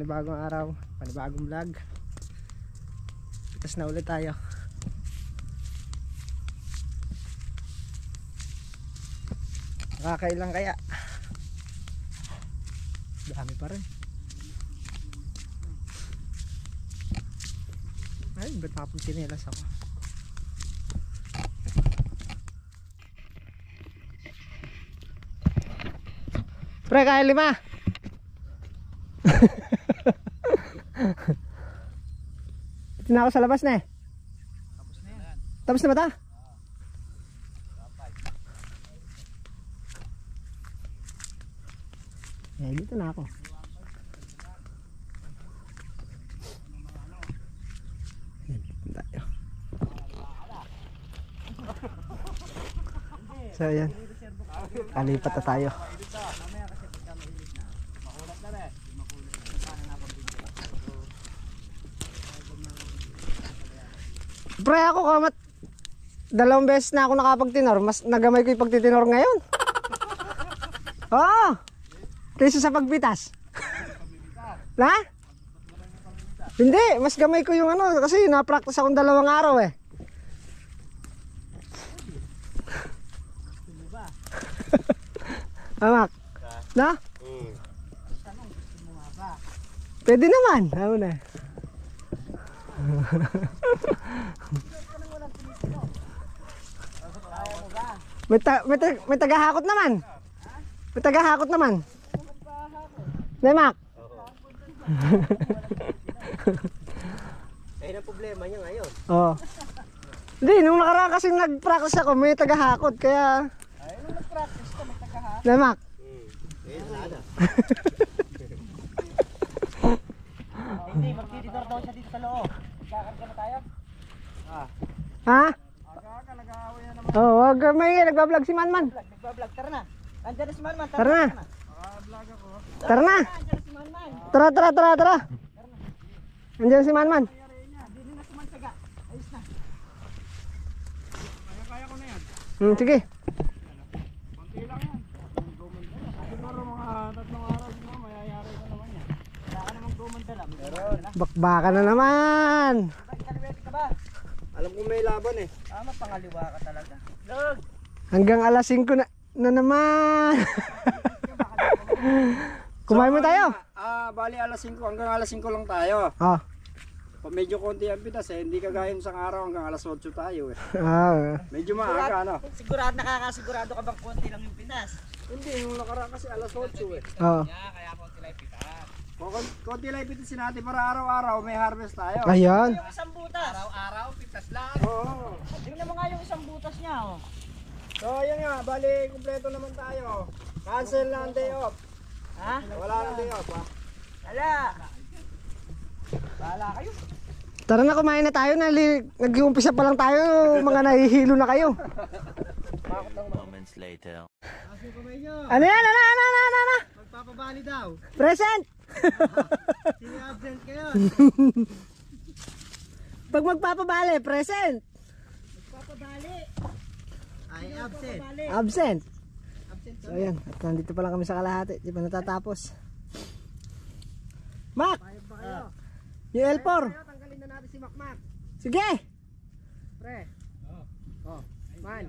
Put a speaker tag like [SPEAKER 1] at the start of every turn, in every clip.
[SPEAKER 1] panibagong araw, panibagong vlog. Pitas na ulit tayo. Nakakailang kaya? Dami pa rin. Ay, ba't napong sinelas ako? Pre, kaya 5. Ito na ako sa labas na eh.
[SPEAKER 2] Tapos na yan.
[SPEAKER 1] Tapos na ba ito? Eh, dito na ako. Tayo. So ayan, kalipat na tayo. Pre, ako kamat 2 beses na ako nakapagtinor. Mas nagamay ko yung pagtitinor ngayon. Oo, kaysa sa pagbitas. Na? Hindi, mas gamay ko yung ano. Kasi na-practice akong 2 araw eh. Amak? Na? Pwede naman. Ano na? May tagahakot naman. May tagahakot naman. Nemak.
[SPEAKER 2] Ayun ang problema niya ngayon.
[SPEAKER 1] Oo. Hindi, nung nakaraan kasing nag-practice ako, may tagahakot. Kaya...
[SPEAKER 2] Ay, nung nag-practice ka, may tagahakot.
[SPEAKER 1] Nemak.
[SPEAKER 2] Ayun, wala na. Hindi, magtititor daw siya dito sa loob. Kakarga na tayo?
[SPEAKER 1] Ha?
[SPEAKER 2] Aga, nag-aaway na naman.
[SPEAKER 1] Oo, wag may nagbablog si Manman.
[SPEAKER 2] Nagbablog, tara na. Andiyan na si Manman.
[SPEAKER 1] Tara na.
[SPEAKER 2] Naka-vlog ako.
[SPEAKER 1] Tara na.
[SPEAKER 2] Andiyan na si Manman.
[SPEAKER 1] Tara. Andiyan si Manman.
[SPEAKER 2] Dili na sumansaga. Ayos na. Kaya ko na yan.
[SPEAKER 1] Sige.
[SPEAKER 2] Konti lang yan. Siguro mga 3 araw siguro mayayari ko naman yan. Wala ka namang gumandala. Meron.
[SPEAKER 1] Bakbaka na naman.
[SPEAKER 2] Kaliwete ka ba? Alam ko may laban eh. Pangaliwa ka talaga. Log!
[SPEAKER 1] Hanggang alas 5 na naman. Kumain mo tayo?
[SPEAKER 2] Bali alas 5 hanggang alas 5 lang tayo.
[SPEAKER 1] Ah.
[SPEAKER 2] Medyo konti ang pitas eh, hindi kagaya ng isang araw hanggang alas 8 tayo eh. Medyo maaga ano.
[SPEAKER 3] Sigurado, nakakasigurado ka bang konti lang yung pinas?
[SPEAKER 2] Hindi, yung nakaraan kasi alas 8 eh.
[SPEAKER 1] Oo.
[SPEAKER 3] Kaya konti lang yung pitas.
[SPEAKER 2] Konti lang pitasin natin para araw-araw may harvest tayo.
[SPEAKER 1] Ayan.
[SPEAKER 3] Yung isang butas. Araw-araw, pitas lang.
[SPEAKER 2] Oo.
[SPEAKER 3] Tingnan mo nga yung isang butas niya, oh.
[SPEAKER 2] So ayan nga, bali kumpleto naman tayo. Cancel na ang day off.
[SPEAKER 3] Ha?
[SPEAKER 2] Wala nang day off ha.
[SPEAKER 3] Wala. Bahala kayo.
[SPEAKER 1] Tara na, kumain na tayo. Nag-uumpisa pa lang tayo. Mga nahihilo na kayo.
[SPEAKER 4] Moments later.
[SPEAKER 1] Ano yan? Ano?
[SPEAKER 2] Magpapabali daw.
[SPEAKER 1] Present!
[SPEAKER 2] Sino absent kayo?
[SPEAKER 1] Pag magpapabali, present.
[SPEAKER 2] Magpapabali. Ay absent.
[SPEAKER 1] Absent. So ayan, at nandito pa lang kami sa kalahati. Di pa natatapos. Mac! Yung L4.
[SPEAKER 2] Tanggalin na natin si Makmak.
[SPEAKER 1] Sige!
[SPEAKER 2] Pre. Oh. Man.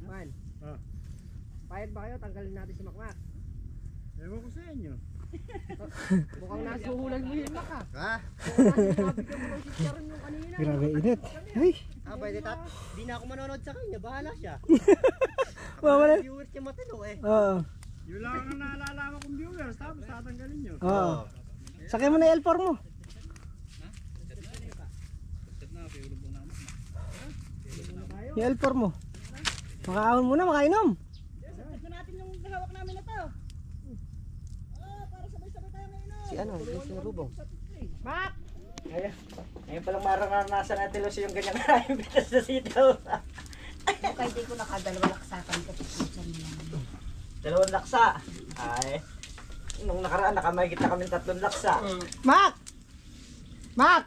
[SPEAKER 2] Man. Payag ba kayo? Tanggalin natin si Makmak. Ewan ko sa inyo. Mukhang nasuhulan mo yun, Mak ha? Ha? Nabigyan mo ng sityaron yung kanina.
[SPEAKER 1] Grabe init. Ay!
[SPEAKER 2] Pwede tat. Di na ako manonood sa kanya. Bahala siya.
[SPEAKER 1] Wala.
[SPEAKER 2] Viewers niya matino eh.
[SPEAKER 1] Oo.
[SPEAKER 2] Yun lang ang naalala ko kong viewers. Tapos tatanggalin nyo.
[SPEAKER 1] Oo. Sakay mo na yung L4 mo. Yung L4 mo. Makaahon muna, makainom.
[SPEAKER 3] Ito natin yung hawak namin na to. Para sabay-sabay tayo ngayon.
[SPEAKER 2] Si ano? Si Rubong.
[SPEAKER 3] Mak!
[SPEAKER 2] Ngayon palang maranasan natin Lucy yung ganyang maraming bitas sa sitaw.
[SPEAKER 3] Kahit di ko nakadalawa laksakan ko.
[SPEAKER 2] 2 laksa. Ay. Nung nakaraan nakamahigit na kami 3 laksa.
[SPEAKER 1] Mac! Mac!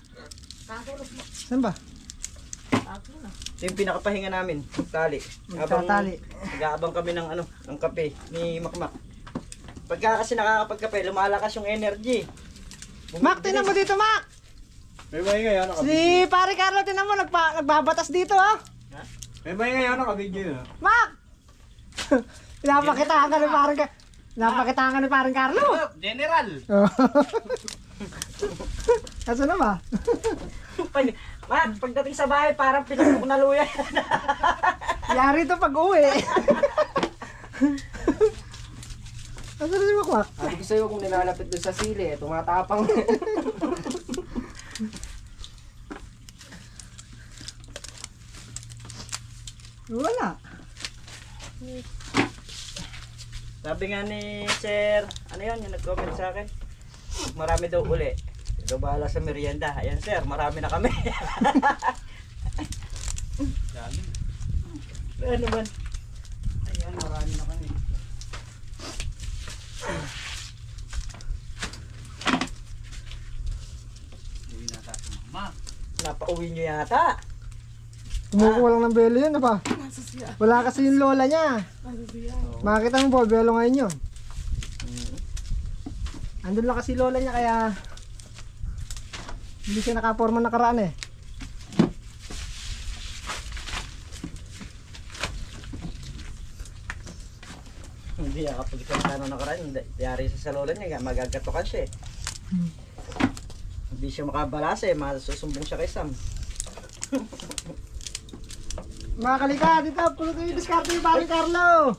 [SPEAKER 1] Saan ba?
[SPEAKER 2] Ito yung pinakapahinga namin, tali.
[SPEAKER 1] Magtatali.
[SPEAKER 2] Nag-aabang kami ng ng kape ni Makmak. Pagka kasi nakakapagkape, lumalakas yung energy.
[SPEAKER 1] Mac, tinan mo dito, Mac!
[SPEAKER 5] May maingay ano ka?
[SPEAKER 1] Si pare Carlo, tinan mo, nagbabatas dito, oh.
[SPEAKER 5] May maingay ano ka video na?
[SPEAKER 1] Mac! Napakitaan ka ni parang Napakitaan ka ni parang Carlo.
[SPEAKER 2] General!
[SPEAKER 1] Asa na ba?
[SPEAKER 3] Pagdating sa bahay, parang pinasok na luya.
[SPEAKER 1] Yari to pag uwi. Asa na si Makwak?
[SPEAKER 2] Sabi ko sa'yo kung nilalapit doon sa sili, tumatapang.
[SPEAKER 1] Wala.
[SPEAKER 3] Sabi nga ni Sir, ano yun, yung nag-comment sa akin. Marami daw uli. Ikaw bahala sa merienda. Ayan sir, marami na kami. Ano naman? Ayan, marami na kami. Napauwi nyo yata.
[SPEAKER 1] Kumukuha lang ng belo yun, ba? Wala kasi yung lola niya. Makikita mo po, belo ngayon yun. Andun lang kasi lola niya kaya hindi siya nakaporma nakaraan eh.
[SPEAKER 3] Hindi niya kapag ikaw nakaraan, yari sa lola niya, magagatukan siya eh. Hindi siya makabalasa eh, masusumbong siya kay Sam.
[SPEAKER 1] Mga kalika, dito, pulot yung diskarte yung pare Carlo.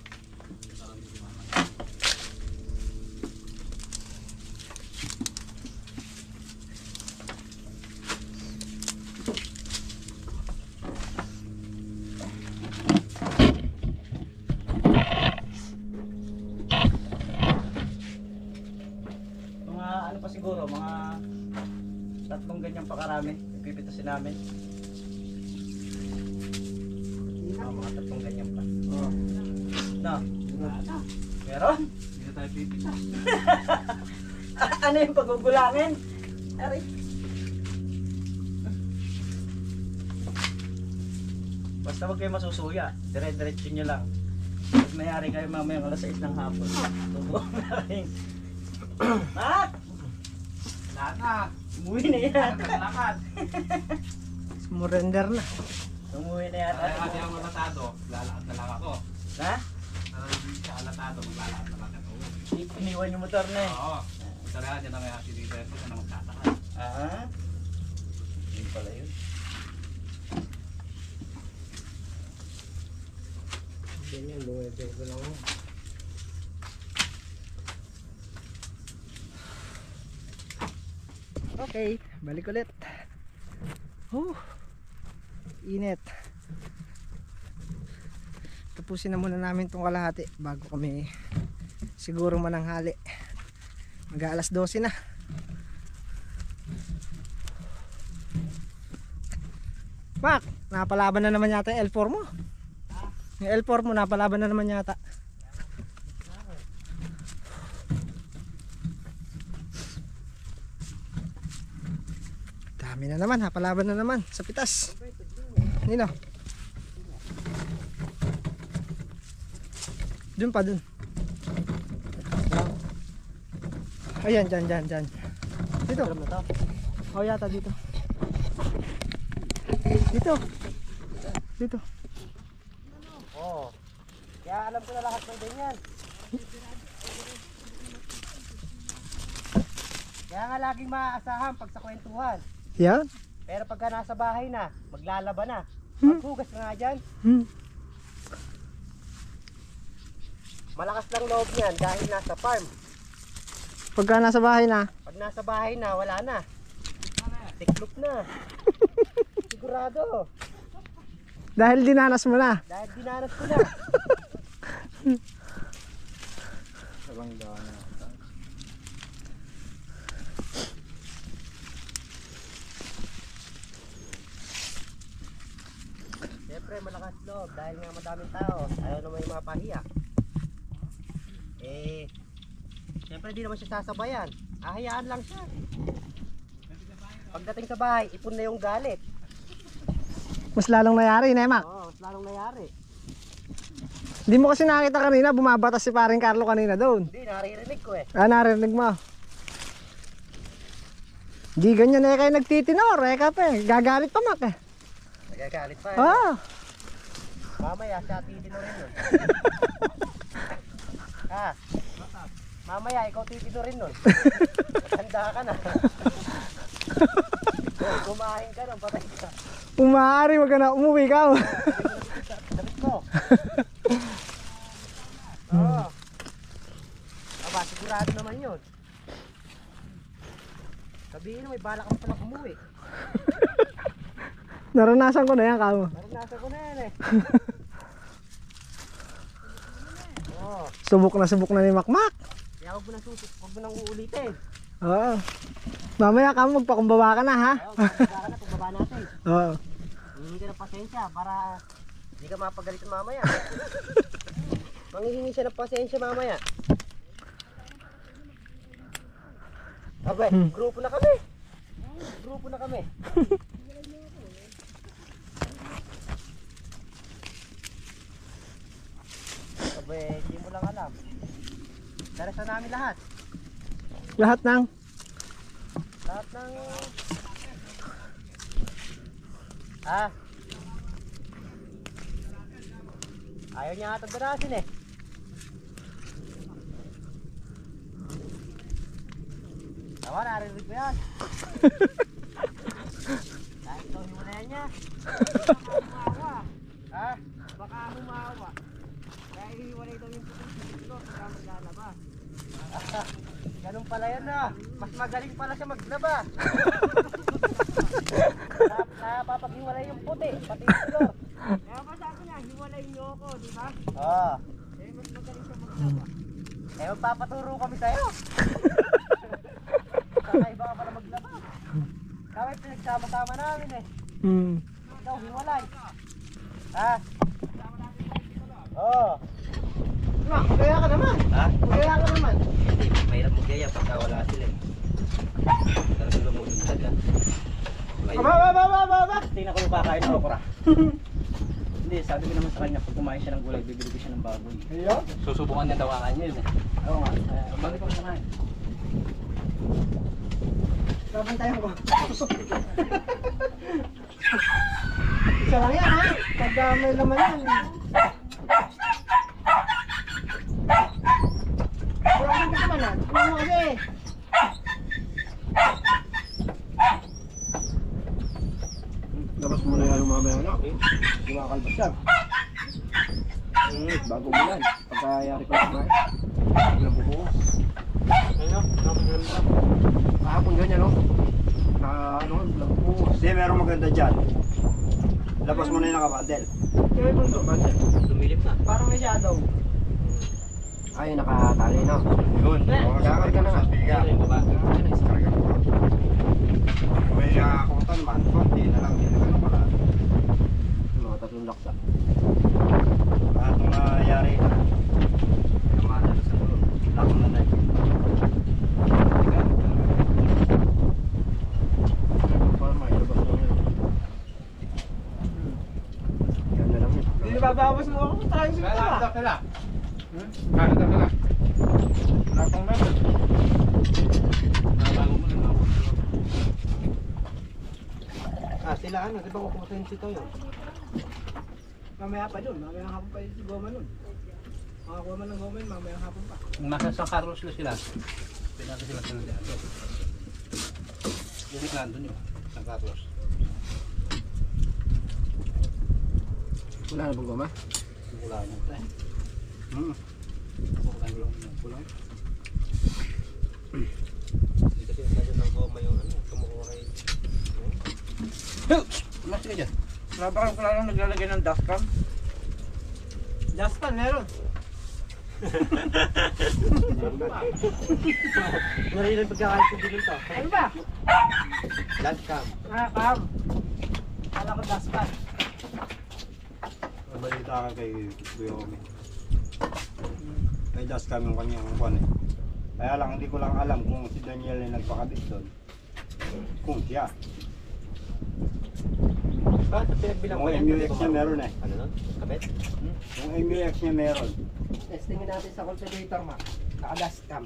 [SPEAKER 3] Mga ano pa siguro, mga 3 ganyan pa karami, ipipitasin namin. Mga 3 ganyan pa.
[SPEAKER 1] Oh.
[SPEAKER 3] No? Meron?
[SPEAKER 5] Hindi na tayo pipita.
[SPEAKER 3] Ano yung pagugulangin? Aray. Basta wag kayo masusuya, dire-diretso nyo lang. Pag mayari kayo mamayang alas 6 ng hapon, tubuhan na rin. Mak!
[SPEAKER 5] Lahat na.
[SPEAKER 3] Umuwi na yan.
[SPEAKER 5] Lakad.
[SPEAKER 1] Surrender na.
[SPEAKER 3] Umuwi na yan.
[SPEAKER 5] Ay, ate ang alatado. Lalakad na lang ako.
[SPEAKER 3] Ha?
[SPEAKER 5] Nararaming sa alatado. Maglalakad na lang ako.
[SPEAKER 3] Iniwan yung motor na eh.
[SPEAKER 5] Oo. Talaga dyan na may ate dito. Ito na magtataka.
[SPEAKER 3] Ah? Yun pala yun.
[SPEAKER 2] Ganyan, luwebe ko lang.
[SPEAKER 1] Okay, balik ulit. Init. Tapusin na muna namin itong kalahati bago kami siguro mananghali. Mag-aalas 12 na. Mak, napalaban na naman yata yung L4 mo. Yung L4 mo napalaban na naman yata. Dami na naman, napalaban na naman sa pitas. Nino? Dun pa dun. Ayan, dyan. Dito. Oh, yata dito. Dito.
[SPEAKER 3] Oo. Kaya alam ko na lahat ng ganyan. Kaya nga laging maaasahan pag sa kwentuhan.
[SPEAKER 1] Yan.
[SPEAKER 3] Pero pagka nasa bahay na, maglalaba na. Maghugas ka nga dyan. Malakas lang loob niyan dahil nasa farm.
[SPEAKER 1] Pagka nasa bahay na.
[SPEAKER 3] Pag nasa bahay na, wala na. Tiklop na. Sigurado.
[SPEAKER 1] Dahil dinanas mo na.
[SPEAKER 3] Dahil dinanas ko na.
[SPEAKER 5] Sabang gawa na.
[SPEAKER 3] Siyempre malakas loob dahil nga madaming tao. Ayaw naman yung mga pahiya. Siyempre di naman siya sasabayan. Ahayaan lang siya. Pagdating sa bahay, ipon na yung galit.
[SPEAKER 1] Mas lalong nayari, Nemak.
[SPEAKER 3] Oo, mas lalong nangyari.
[SPEAKER 1] Hindi mo kasi nakita kanina, bumabatas si paring Carlo kanina doon.
[SPEAKER 3] Hindi, naririnig ko eh.
[SPEAKER 1] Ah, narinig mo. Di ganyan eh kayo nagtitinor eh kape. Gagalit pa mak eh.
[SPEAKER 2] Nagagalit pa eh.
[SPEAKER 1] Ah.
[SPEAKER 2] Mamaya siya titino rin nun. Ha? Mamaya ikaw titino rin nun. Handa ka na. Kumain ka nun, patay ka.
[SPEAKER 1] Umari, wag ka na umuwi ka.
[SPEAKER 2] Damit mo. Oo. Aba, sigurado naman yun. Sabihin mo, may balak ka palang umuwi.
[SPEAKER 1] Naranasan ko na yan kamo.
[SPEAKER 2] Naranasan ko na yan eh. Oo.
[SPEAKER 1] Subok na ni Makmak.
[SPEAKER 2] Kaya huwag mo nang susuk, huwag mo nang uulitin.
[SPEAKER 1] Oo. Mamaya kamo magpakumbaba ka na ha.
[SPEAKER 2] Oo, pagbaba ka na, pagbaba natin.
[SPEAKER 1] Oo.
[SPEAKER 2] Hihingi ka ng pasensya para hindi ka mapagalitan mamaya. Manghihingi siya ng pasensya mamaya. Abay, grupo na kami. Grupo na kami. Abay, hindi mo lang alam. Darasan namin lahat.
[SPEAKER 1] Lahat ng
[SPEAKER 2] Lahat ng... Ah? Ayaw niya atang darasin eh. Tawa, narinig ko yan. Dahil ito hiwalayan niya. Baka humawa. Ha? Baka humawa. Dahil hiwalay daw yung puting dito pagka maglalaba. Ganun pala yan na. Mas magaling pala siya maglaba. Napapaghiwalay yung puti, pati yung color. Kaya ba sabi niya, hiwalay niyo ako, di ba? Oo. Eh, mas magaling siya maglaba. Eh, magpapaturo kami sa'yo. Kakaiba ka pala maglaba. Kami pinagsama-sama namin eh. Ikaw, hiwalay. Ha? Oo.
[SPEAKER 1] Kaya ka naman.
[SPEAKER 3] Ha?
[SPEAKER 1] Kaya ka naman.
[SPEAKER 3] Hindi, mahirap magkaya pagka wala sila eh. Talagang lumulundag ah.
[SPEAKER 1] Aba.
[SPEAKER 3] Tingnan ko yung kakain ng okra. Hindi, sabi ko naman sa kanya, pag kumain siya ng gulay, bibili ko siya ng baboy.
[SPEAKER 1] Ayun.
[SPEAKER 5] Susubukan niya daw kakain yun eh.
[SPEAKER 3] Oo nga, balik ko kumain.
[SPEAKER 1] Babantayan ko. Isa lang yan ha. Pag may laman yan. Wala kang kamanan. Ano mo kasi?
[SPEAKER 2] Labas mo na yan mamaya na. Kumakalbas yan. Bago umulan. Pagkayari ko lang kumain. Nabubukas. Ayun, nakakalamdam. Kahapon ganyan, no? Na ano, nabubukas.
[SPEAKER 6] Hindi, meron maganda dyan. Labas mo na yung nakabandel.
[SPEAKER 2] Kaya mo ito, bansan.
[SPEAKER 3] Lumilip na.
[SPEAKER 1] Parang may shadow.
[SPEAKER 2] Ay, nakatali na.
[SPEAKER 6] Yun.
[SPEAKER 2] Kakarga na nga.
[SPEAKER 6] Biga. Karga mo. May nakakutan man. Konti na lang. Hindi na ganun pala.
[SPEAKER 2] Mga tatlong laksa.
[SPEAKER 6] Lahat ng nangyayari. Namana sa ulo. Lako na na.
[SPEAKER 2] Para mailabas lang yun. Yan na lang yun.
[SPEAKER 1] Hindi babawas mo ako. Tayo sa
[SPEAKER 5] Kaya
[SPEAKER 1] ito.
[SPEAKER 5] ka na. Kaya ka na. Lapang na. Nabago mo na.
[SPEAKER 2] Sila ano, di ba kukutin sito yun?
[SPEAKER 1] Mamaya pa dun. Mamaya hapon pa yung si Goma nun. Makakuha man ng Goma yun. Mamaya hapon pa.
[SPEAKER 5] Kung nasa San Carlos na sila, pinaka sila sa nandiyan. Yung nandun yun, San Carlos.
[SPEAKER 2] Wala na bang goma?
[SPEAKER 5] Wala na ito eh. Kulang.
[SPEAKER 2] Hindi kasi nasa ng goma yung ano, tumukuha kayo.
[SPEAKER 5] Mas ka dyan. Wala ba kang lang naglalagay ng dashcam?
[SPEAKER 1] Jaspan, meron.
[SPEAKER 2] Marinig pagkakalit ko din ito.
[SPEAKER 1] Ano ba?
[SPEAKER 2] Lunch cam.
[SPEAKER 1] Kam. Kala ko jaspan.
[SPEAKER 6] Balita ka kay Kuya Omi. May dust cam yung kanyang kwan eh. Kaya lang, hindi ko lang alam kung si Daniel ay nagpakabit doon. Kung siya.
[SPEAKER 2] Ba, pinagbilang
[SPEAKER 6] Yung MUX niya meron eh.
[SPEAKER 2] Ano nun? Kabit?
[SPEAKER 6] Yung MUX niya meron.
[SPEAKER 2] Testingin natin sa cultivator, ma. Naka-dust cam.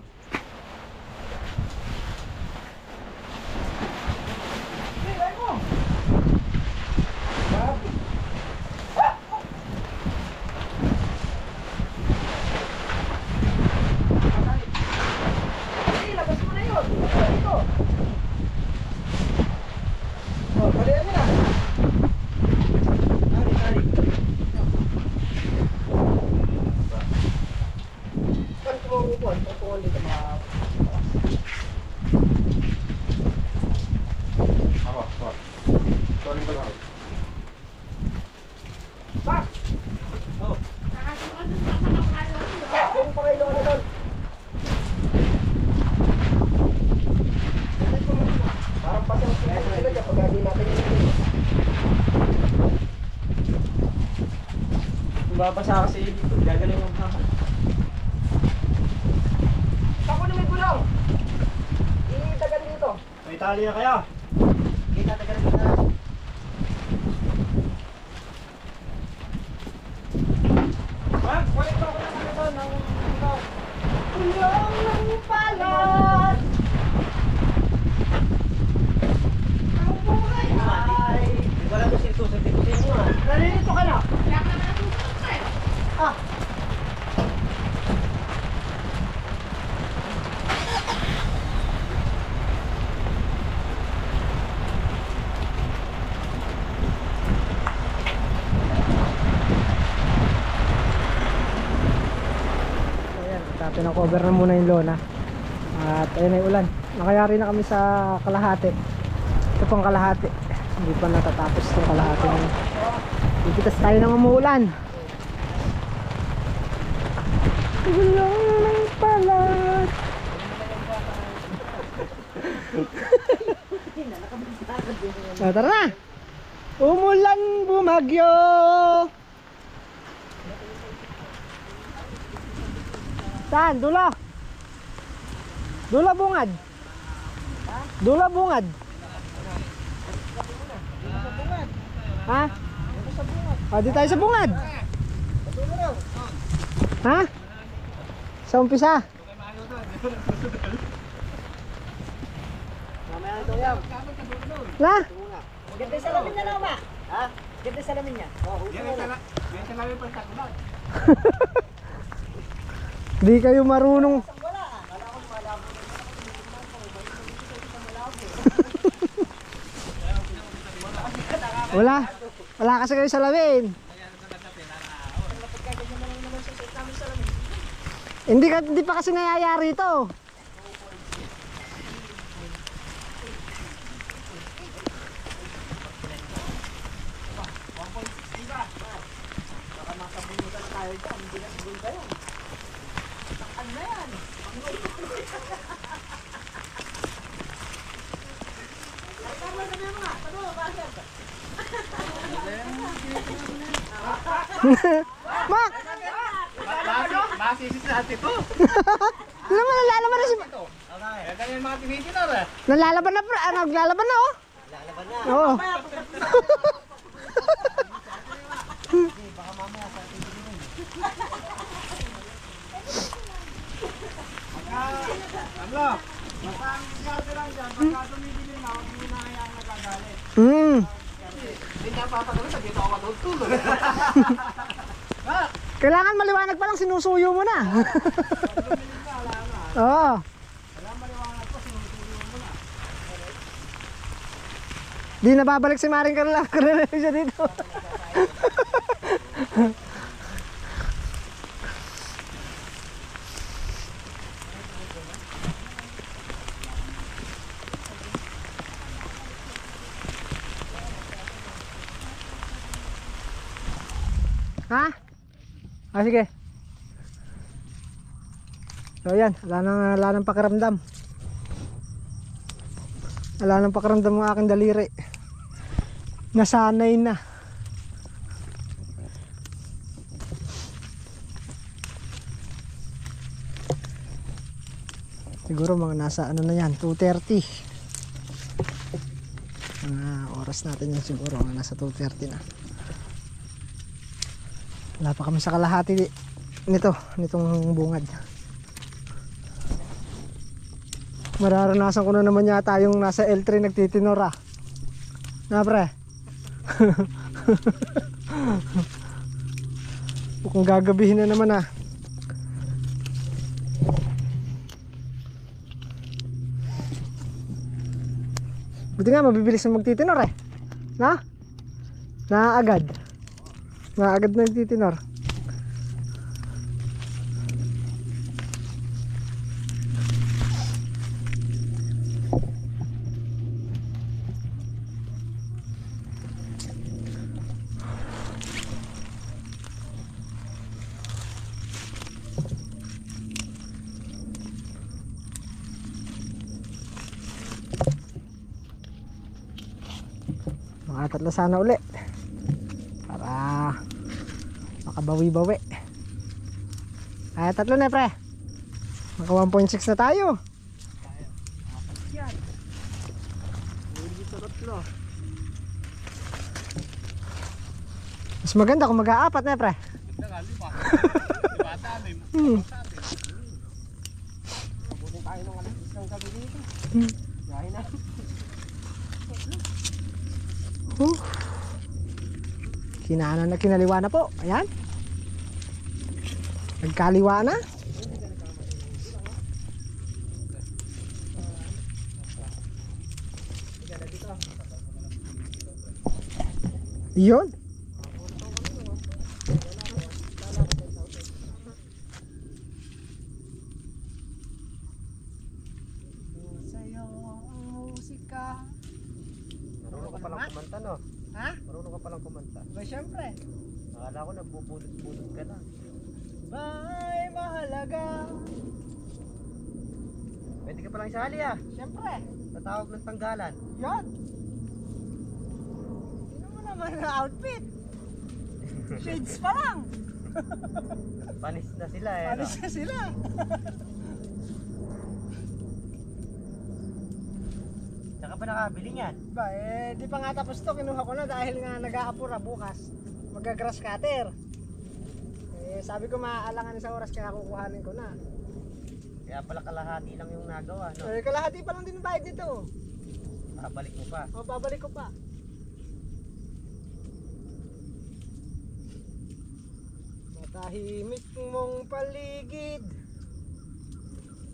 [SPEAKER 3] Babasa kasi dito, gagaling ang hahal.
[SPEAKER 2] Ako na may gulaw. Itagalin nito.
[SPEAKER 6] May tali na kaya?
[SPEAKER 2] Itatagalin na.
[SPEAKER 3] Wag, wala pa ako ng ano ng
[SPEAKER 2] Tulong ng palad. Ang buhay ay.
[SPEAKER 3] Di ba lang ko sintusan dito sa inyo ah.
[SPEAKER 2] Nalilito ka na. Ah.
[SPEAKER 1] Ayan, pinakover na muna yung lona. At ayun ay ulan. Nakayari na kami sa kalahati. Ito pang kalahati. Hindi pa natatapos itong kalahati na yun. Ikitas tayo ng umuulan. Tulong ng palad. Tara na. Umulan bumagyo. Saan? Dula? Dula bungad? Dula bungad? Ha? Di tayo sa bungad? Ha? Sa umpisa? Na?
[SPEAKER 2] Ganda sa salamin niya na ma. Ha? Ganda sa salamin niya.
[SPEAKER 1] Di kayo marunong. Wala. Wala kasi kayo salamin. Hindi pa kasi nangyayari ito. Mak!
[SPEAKER 5] Masisis na ate to.
[SPEAKER 1] Alam mo, nalalaban na si...
[SPEAKER 5] Ganyan yung mga tinitinor eh.
[SPEAKER 1] Nalalaban na, naglalaban na oh.
[SPEAKER 2] Lalaban na.
[SPEAKER 1] Oo.
[SPEAKER 5] Ano? Masang diskarte lang dyan. Pagka tumibili na, huwag mo na kaya ang nagagalit. Hindi niya papagalit, sa dito ako matutulog.
[SPEAKER 1] Kailangan maliwanag pa lang, sinusuyo mo na. Oo. Di na babalik si Maring Carla siya dito. Ha? Sige. So yan, wala nang pakiramdam. Wala nang pakiramdam ng aking daliri. Nasanay na. Siguro mga nasa ano na yan, 2:30. Oras natin yan siguro, mga nasa 2:30 na. Wala pa kami sa kalahati nitong bungad. Mararanasan ko na naman yata yung nasa L3 nagtitinora. Na pre? Kung gagabihin na naman ah. Buti nga mabibilis na magtitinor eh. Na? Naagad. Naagad na nagtitinor. Makatatla sana uli para makabawi-bawi. Ay, tatlo na pre. Maka 1.6 na tayo. Mas maganda kung mag-aapat na pre.
[SPEAKER 2] Mabuting tayo ng alas 10 ng gabi dito. Gaya na.
[SPEAKER 1] Kinaanan na kinaliwa na po. Ayan. Nagkaliwa na. Yun.
[SPEAKER 2] Sa'yo ang musika.
[SPEAKER 3] Marunong ka palang kumanta, no?
[SPEAKER 2] Ha?
[SPEAKER 3] Marunong ka palang kumanta.
[SPEAKER 2] Ba, syempre.
[SPEAKER 3] Akala ko nagbubulot-bulot ka na.
[SPEAKER 2] Ba'y mahalaga?
[SPEAKER 3] Pwede ka palang isali ah.
[SPEAKER 2] Syempre.
[SPEAKER 3] Tatawag ng tanggalan.
[SPEAKER 2] Yan. Tingnan mo naman ang outfit. Shades pa lang.
[SPEAKER 3] Panis na sila eh.
[SPEAKER 2] Paano siya sila?
[SPEAKER 3] Tsaka pa nakabili niyan.
[SPEAKER 2] Ba, di pa nga tapos to. Kinuha ko na dahil nga nag-aapura bukas. Mag-grass cutter. Sabi ko maaalangan sa oras kaya kukuhanin ko na.
[SPEAKER 3] Kaya pala kalahati lang yung nagawa, no?
[SPEAKER 2] Kalahati pa lang din ang bayad nito.
[SPEAKER 3] Balik mo pa.
[SPEAKER 2] O, babalik ko pa. Matahimik mong paligid.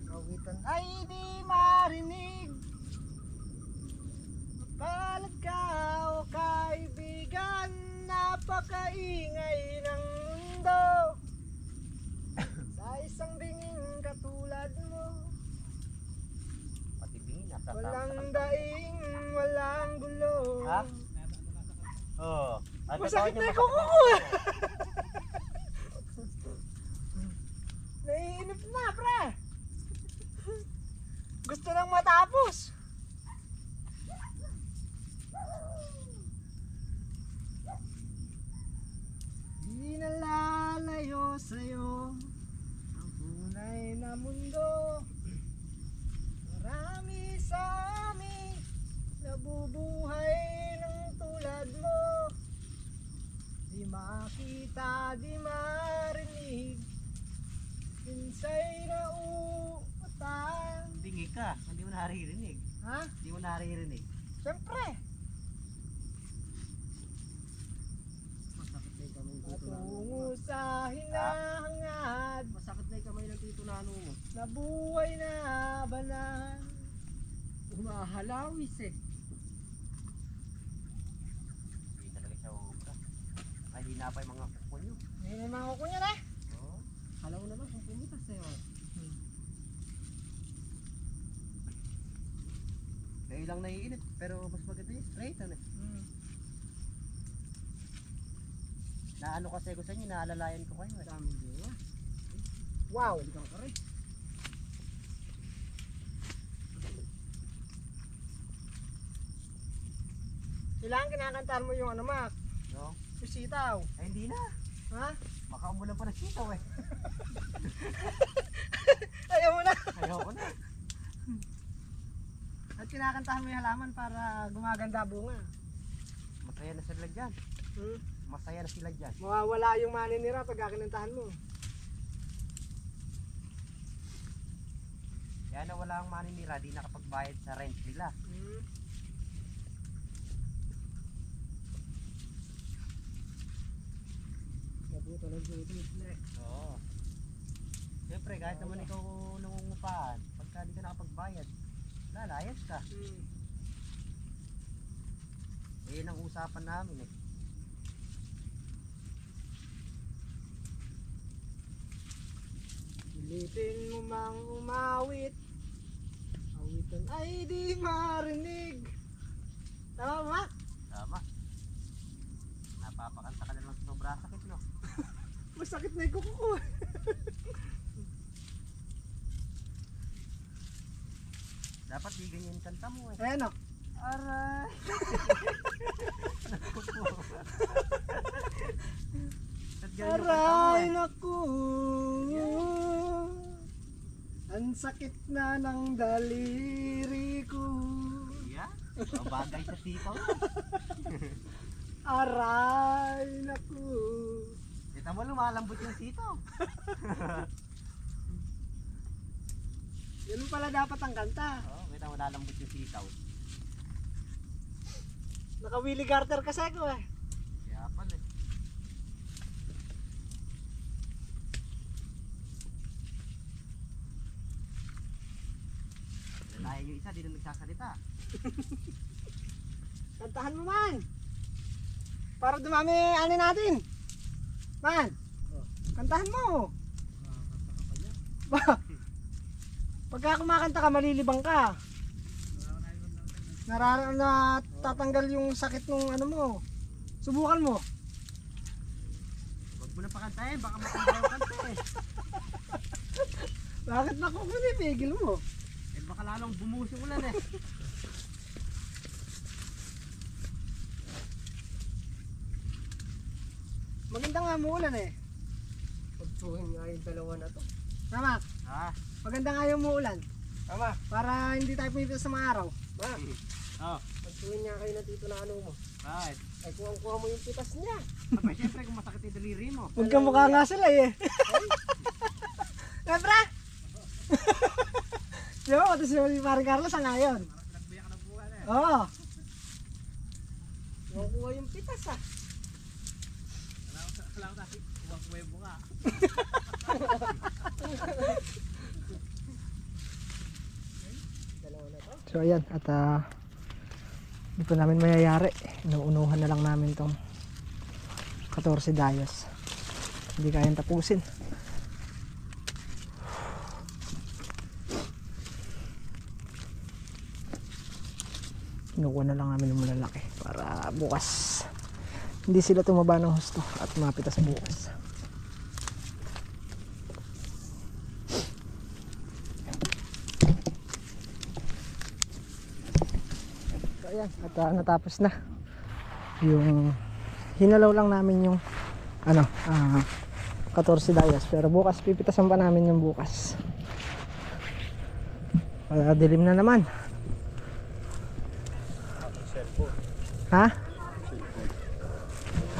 [SPEAKER 2] Kawitan ay di marinig. Mapalat ka o kaibigan, napakaingay ng mundo. Sa isang bingin katulad mo,
[SPEAKER 3] Pati bingin, nasa
[SPEAKER 2] walang daing, walang gulo.
[SPEAKER 3] Ha? Oo.
[SPEAKER 2] Masakit na yung kuko ko. Naiinip na, pre. Gusto nang matapos. Di nalalayo sa'yo ang tunay na mundo. Marami sa amin nabubuhay ng tulad mo. Di makita, di marinig, minsa'y nauutan.
[SPEAKER 3] Bingi ka, hindi mo naririnig.
[SPEAKER 2] Ha?
[SPEAKER 3] Hindi mo naririnig.
[SPEAKER 2] Siyempre. Patungo sa hinahangad,
[SPEAKER 3] Masakit na yung kamay ng tito nano mo.
[SPEAKER 2] nabuhay na banan.
[SPEAKER 3] Humahalawis eh. Hindi talaga siya ubra. Ay, hindi na pa yung mga kuko nyo.
[SPEAKER 2] Ngayon ay mga kuko niya na.
[SPEAKER 3] Oo. Alam mo naman kung pumitas sa'yo. Kayo lang naiinit, pero mas maganda yung straight ano eh. Naano kasi ko sa inyo, naalalayan ko kayo eh.
[SPEAKER 2] Daming diwa. Wow. Kailangan kinakantahan mo yung ano, Mac?
[SPEAKER 3] No?
[SPEAKER 2] Yung sitaw.
[SPEAKER 3] Ay, hindi na.
[SPEAKER 2] Ha?
[SPEAKER 3] Makaumulan pa ng sitaw eh.
[SPEAKER 2] Ayaw mo na.
[SPEAKER 3] Ayoko na.
[SPEAKER 2] At kinakantahan mo yung halaman para gumaganda bunga.
[SPEAKER 3] Masaya na sila dyan. Masaya na sila dyan.
[SPEAKER 2] Mawawala yung maninira pag kinantahan mo.
[SPEAKER 3] Kaya na wala ang maninira, di nakapagbayad sa rent nila.
[SPEAKER 2] Mabuto ng buto.
[SPEAKER 3] Oo. Siyempre, kahit naman ikaw nangungupaan, pagka di ka nakapagbayad, lalayas ka. Eh, yun ang usapan namin eh.
[SPEAKER 2] Pilitin mo mang umawit, awitan ay di marinig. Tama ba?
[SPEAKER 3] Tama. Napapakanta ka na lang sa sobra sakit, no?
[SPEAKER 2] Masakit na yung kuko ko.
[SPEAKER 3] Dapat di ganyan yung kanta mo eh.
[SPEAKER 2] Ayan o.
[SPEAKER 3] Aray! Ba't
[SPEAKER 1] Aray, naku. Ang sakit na ng daliri ko.
[SPEAKER 2] Yeah? Bagay sa sitaw.
[SPEAKER 1] Aray, naku.
[SPEAKER 2] Kita mo lumalambot yung sitaw.
[SPEAKER 1] Yan pala dapat ang kanta.
[SPEAKER 2] Oo, kita mo lalambot yung sitaw.
[SPEAKER 1] Naka Willie Carter kasi ako eh.
[SPEAKER 2] Kaya pala eh. Tayo yung isa, di na nagsasalita.
[SPEAKER 1] Kantahan mo man. Para dumami ano natin. Man. Kantahan mo. Pagka kumakanta ka, malilibang ka. Tatanggal yung sakit ng ano mo. Subukan mo.
[SPEAKER 2] Huwag mo na pakantahin, baka matanda yung kanta eh.
[SPEAKER 1] Bakit na kung pinipigil mo?
[SPEAKER 2] Eh baka lalong bumuhos yung ulan eh.
[SPEAKER 1] Maganda nga muulan eh.
[SPEAKER 2] Pagtuhin nga yung dalawa na to.
[SPEAKER 1] Tama.
[SPEAKER 2] Ah,
[SPEAKER 1] Maganda nga yung muulan.
[SPEAKER 2] tama.
[SPEAKER 1] Para hindi tayo pumipitas sa mga araw.
[SPEAKER 2] Oh,
[SPEAKER 1] Pagtuwin niya kayo na dito na ano mo.
[SPEAKER 2] right.
[SPEAKER 1] Ay kuha mo yung pitas niya.
[SPEAKER 2] Abay, syempre kung masakit yung daliri mo.
[SPEAKER 1] Magkamukha nga sila eh. Siyempre! Di ba? Ito si Maring Carlos ang ngayon.
[SPEAKER 2] Nagbiyak ng buwan eh.
[SPEAKER 1] Oo. Kuha yung pitas ah.
[SPEAKER 2] Kailangan kasi, huwag mo yung buka.
[SPEAKER 1] So ayan, at hindi pa namin mayayari. Inuunuhan na lang namin tong 14 dayos. Hindi kayang tapusin. Kinukuha na lang namin yung malalaki para bukas hindi sila tumaba ng husto at mapitas bukas. Ayan, at natapos na yung hinalaw lang namin yung ano 14 dayas, pero bukas pipitasan pa namin yung bukas. Dilim na naman. Ha?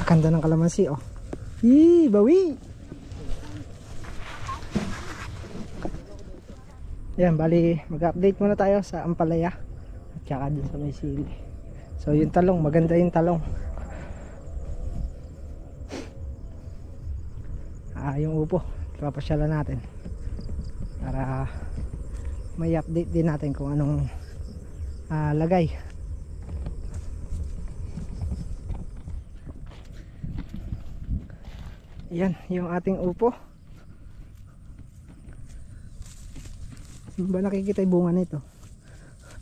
[SPEAKER 1] Ganda ng kalamansi oh. Yee, bawi. Ayan, bali mag-update muna tayo sa ampalaya at saka dun sa may sili. So yung talong, maganda yung talong. Yung upo, papasyalan natin para may update din natin kung anong lagay. Yan yung ating upo. Saan ba nakikita yung bunga nito?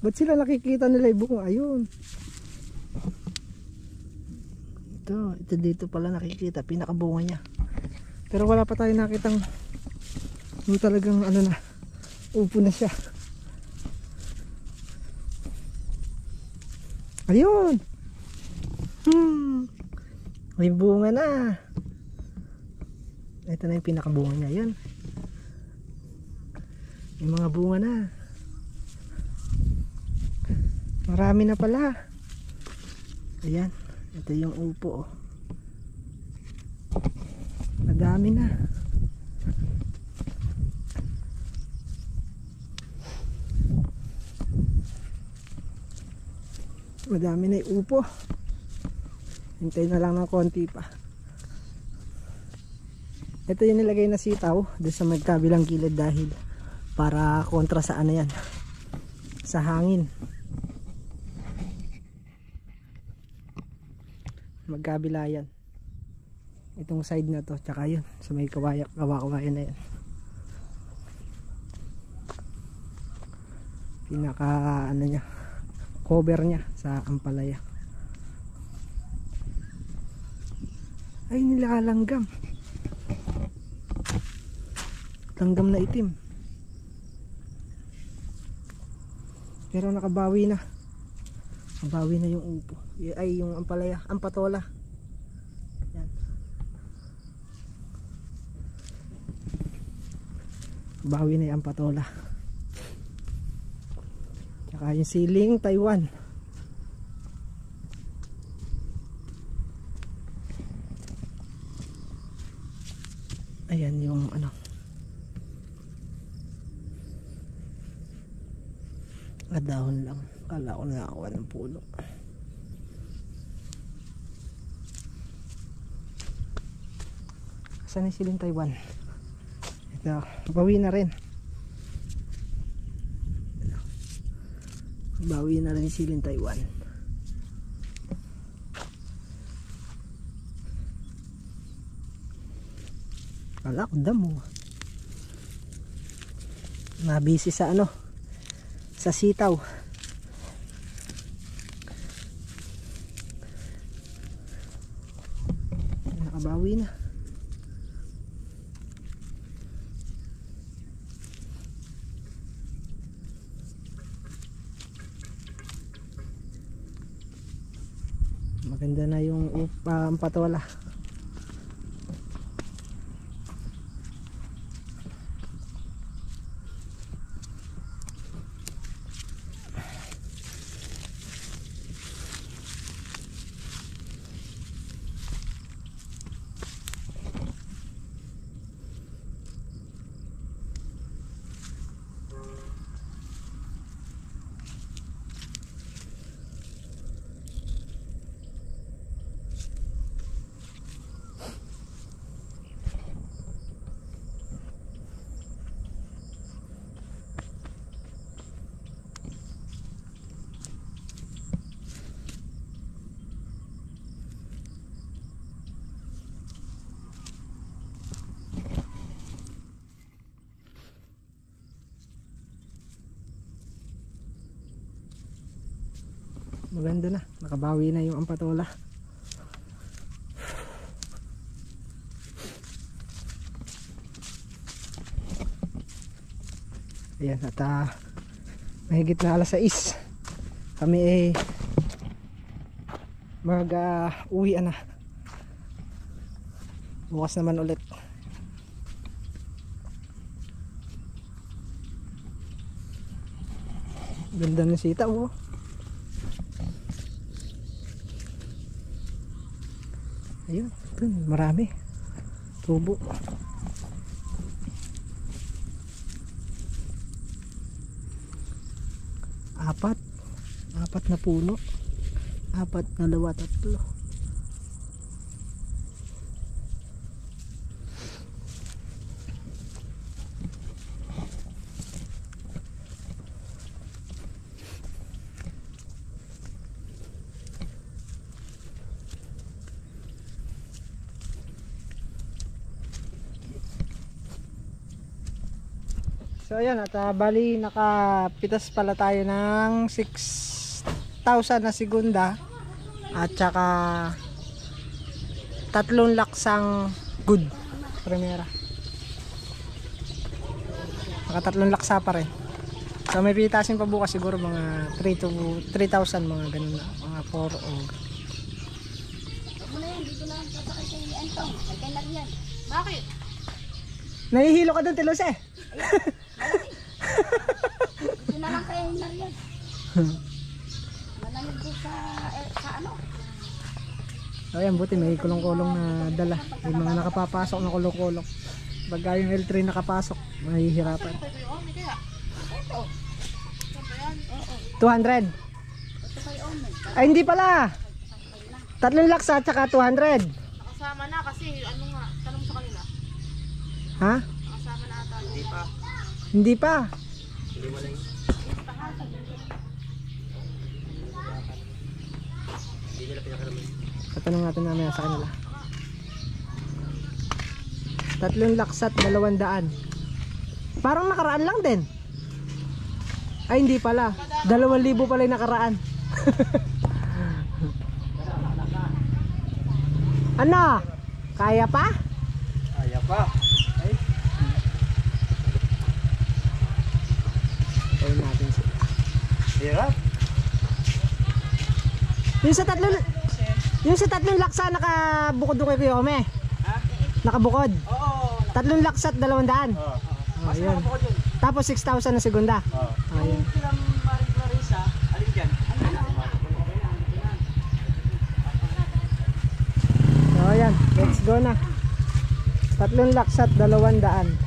[SPEAKER 1] Ba't sila nakikita nila yung bunga? Ayun. Ito dito pala nakikita, pinakabunga niya. Pero wala pa tayo nakitang yung talagang ano na, upo na siya. Ayun. May bunga na. Ito na yung pinakabunga niya. Yan. May mga bunga na. Marami na pala. Ayan. Ito yung upo. Oh. Madami na. Madami na yung upo. Hintay na lang ng konti pa. Ito yung nilagay na sitaw doon sa magkabilang gilid dahil para kontra sa ano yan, sa hangin. Magkabila yan. Itong side na to, tsaka yun sa may kawayan na yan. Pinaka ano niya, cover niya sa ampalaya. Ay, nilalanggam. Langgam na itim. Pero nakabawi na. Nakabawi na yung upo. Ay, yung ampalaya, ampatola. Yan. bawi na yung patola. Tsaka yung siling Taiwan. Ayan yung ano, dahon lang. Kala ko nakakuha ng puno. Saan yung siling Taiwan? Ito, bawi na rin. Bawi na rin yung siling Taiwan. Kala ko damo. Nabisi sa ano, sa sitaw. Nakabawi na. Maganda na yung patola. Maganda na, nakabawi na yung ampatola. Ayan, at mahigit na alas 6 kami ay uwian na. Bukas naman ulit. Ganda ng sitaw, oh. Ayun, dun, marami tubo. Apat na puno, 4, 2, 3. So ayan, at bali nakapitas pala tayo ng 6,000 na segunda at saka 3 laksang good primera. Naka 3 laksa pa rin. So may pitasin pa bukas siguro mga 3,000 mga ganun na, mga 4 o.
[SPEAKER 7] Bakit?
[SPEAKER 1] Nahihilo ka doon, Tilose.
[SPEAKER 7] Ito na lang kayo na rin. Malamig ko sa ano.
[SPEAKER 1] Ayan, buti may kulong-kulong na dala. May mga nakapapasok na kulong-kulong. Pagka yung L3 nakapasok, mahihirapan. 200. Ay, hindi pala. 3 laksa at saka 200.
[SPEAKER 7] Nakasama na kasi ano nga, tanong sa kanila.
[SPEAKER 1] Ha?
[SPEAKER 7] Nakasama na ata.
[SPEAKER 3] Hindi pa.
[SPEAKER 1] Hindi pa.
[SPEAKER 3] Hindi mo lang. Hindi nila pinakalaman.
[SPEAKER 1] Tatanong natin namin sa kanila. 3 laksat 200. Parang nakaraan lang din. Ay hindi pala. 2,000 pala yung nakaraan. Ano? Kaya pa?
[SPEAKER 6] Kaya pa. Ay.
[SPEAKER 1] Tayo natin sila.
[SPEAKER 6] Hirap.
[SPEAKER 1] Yung sa 3 laksa nakabukod ko kay Ome. Ha? Nakabukod.
[SPEAKER 3] Oo.
[SPEAKER 1] 3 laksa at 200. Oh, ayan. Tapos 6,000 na segunda.
[SPEAKER 6] Oo.
[SPEAKER 1] Ayan.
[SPEAKER 3] Sila Marie Clarissa, alin dyan?
[SPEAKER 1] So ayan, let's go na. 3 laksat, 200.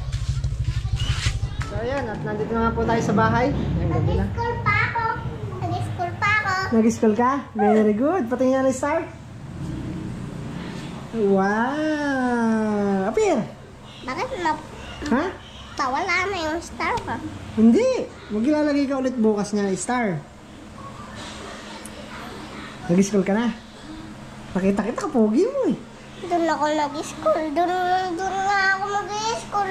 [SPEAKER 1] So ayan, at nandito na po tayo sa bahay. Ayan, gabi na.
[SPEAKER 7] Nag-school pa ako. Nag-school pa ako.
[SPEAKER 1] Nag-school ka? Very good. Patingin na star. Wow! Apir!
[SPEAKER 7] Bakit
[SPEAKER 1] Ha?
[SPEAKER 7] nawala na yung star ko?
[SPEAKER 1] Hindi! Maglalagay ka ulit bukas niya ng star. Nag-school ka na? Nakita kita, kapogi mo eh.
[SPEAKER 7] Doon ako nag-school. Doon nga ako mag-school.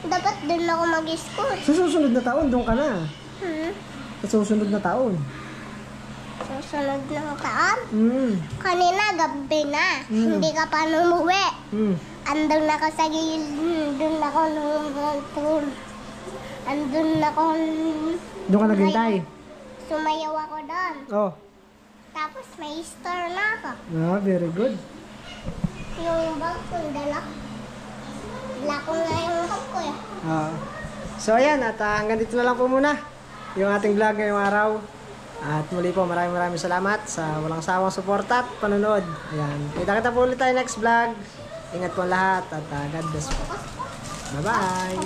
[SPEAKER 7] Dapat doon ako mag-school.
[SPEAKER 1] Sa susunod na taon, doon ka na. Sa susunod na taon.
[SPEAKER 7] Susunod ng taon. Kanina, gabi na. Hindi ka pa numuwi. Andun ako sa gilid. Andun ako nung andun ako.
[SPEAKER 1] Doon ka naghintay.
[SPEAKER 7] Sumayaw ako doon.
[SPEAKER 1] Oh.
[SPEAKER 7] Tapos may star na ako.
[SPEAKER 1] Ah, very good.
[SPEAKER 7] Yung bag ko, dala. Dala ko nga yung bag ko eh.
[SPEAKER 1] So ayan, at hanggang dito na lang po muna yung ating vlog ngayong araw. At muli po, maraming salamat sa walang sawang suporta at panonood. Ayan. Kita-kita po ulit tayo next vlog. Ingat po lahat at God bless po. Bye-bye!